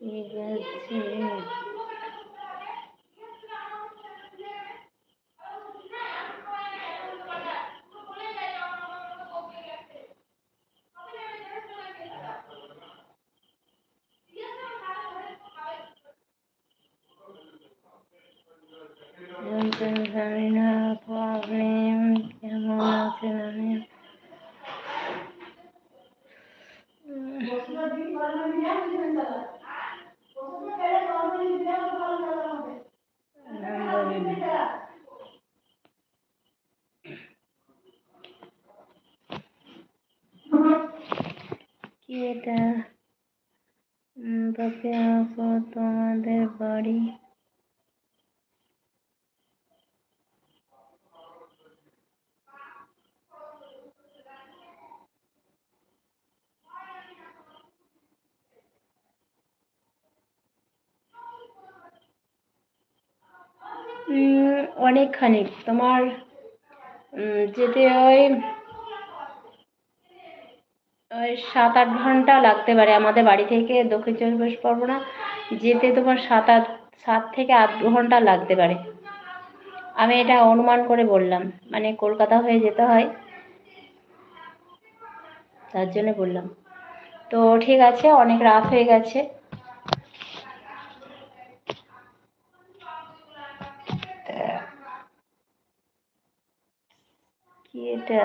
ঠিক আছে। জানি না আপু আপনি কেমন আছেন? আমি কি এটা? পাপিয়া আপু তোমাদের বাড়ি অনেকখানি, তোমার যেতে ওই 7-8 ঘন্টা লাগতে পারে আমাদের বাড়ি থেকে দক্ষিণ চব্বিশ পরগনা যেতে। তোমার 7 থেকে 8 ঘন্টা লাগতে পারে। আমি এটা অনুমান করে বললাম, মানে কলকাতা হয়ে যেতে হয়, তার জন্য বললাম। তো ঠিক আছে, অনেক রাত হয়ে গেছে। কি এটা?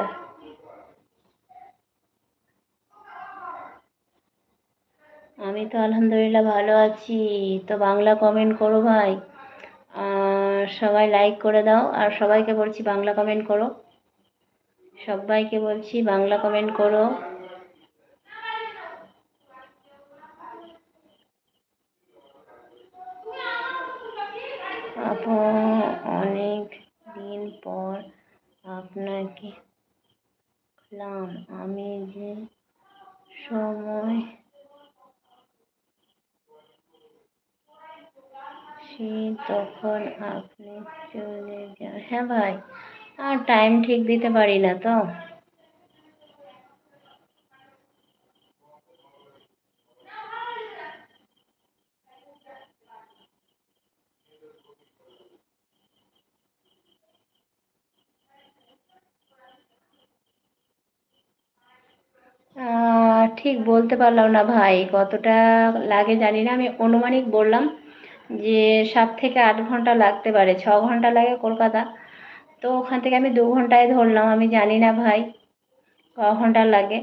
আমি তো আলহামদুলিল্লাহ ভালো আছি। তো বাংলা কমেন্ট করো ভাই, সবাই লাইক করে দাও। আর সবাইকে বলছি বাংলা কমেন্ট করো, সবাইকে বলছি বাংলা কমেন্ট করো। আপু অনেক দিন পর আপনাকে দেখলাম, আমি যে সময় তখন আপনি চলে যান। হ্যাঁ ভাই, আর টাইম ঠিক দিতে পারি না তো। ঠিক বলতে পারলাম না ভাই, কতটা লাগে জানি না। আমি অনুমানিক বললাম যে 7 থেকে 8 ঘন্টা লাগতে পারে। 6 ঘন্টা লাগে কলকাতা, তো ওখান থেকে আমি 2 ঘন্টায় ধরলাম। আমি জানি না ভাই ক ঘন্টা লাগে,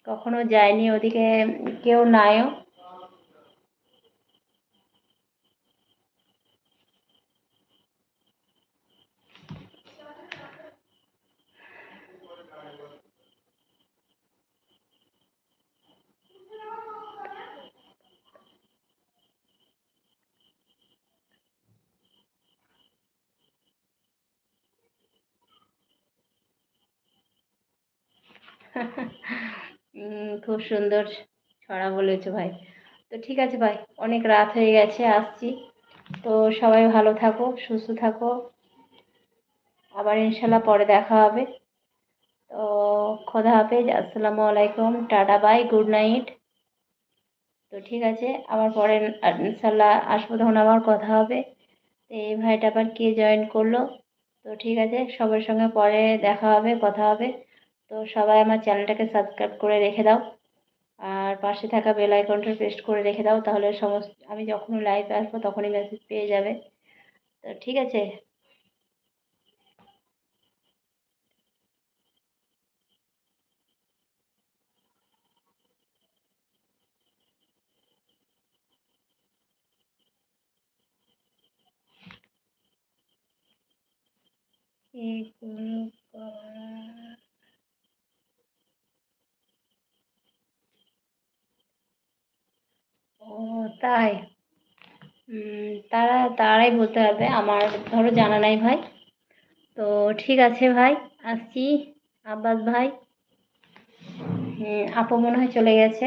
কখনো যায়নি ওদিকে, কেউ নাইও। খুব সুন্দর ছড়া বলেছো ভাই। তো ঠিক আছে ভাই, অনেক রাত হয়ে গেছে, আসছি। তো সবাই ভালো থাকো, সুস্থ থাকো, আবার ইনশাল্লাহ পরে দেখা হবে। তো খোদা হাফেজ, আসসালামু আলাইকুম, টাটা, বাই, গুড নাইট। তো ঠিক আছে, আবার পরে ইনশাল্লাহ আসবো, তখন আবার কথা হবে। তো এই ভাইটা আবার কে জয়েন করলো? তো ঠিক আছে, সবার সঙ্গে পরে দেখা হবে, কথা হবে। তো সবাই আমার চ্যানেলটাকে সাবস্ক্রাইব করে রেখে দাও, আর পাশে থাকা বেল আইকনটা প্রেস করে রেখে দাও, তাহলে সমস্ত আমি যখনই লাইভে আসবো তখনই মেসেজ পেয়ে যাবে। তো ঠিক আছে। এগুলো করা- ও তাই, তারাই বলতে হবে, আমার ধরো জানা নাই ভাই। তো ঠিক আছে ভাই, আসছি। আব্বাস ভাই, আপু মনে হয় চলে গেছে।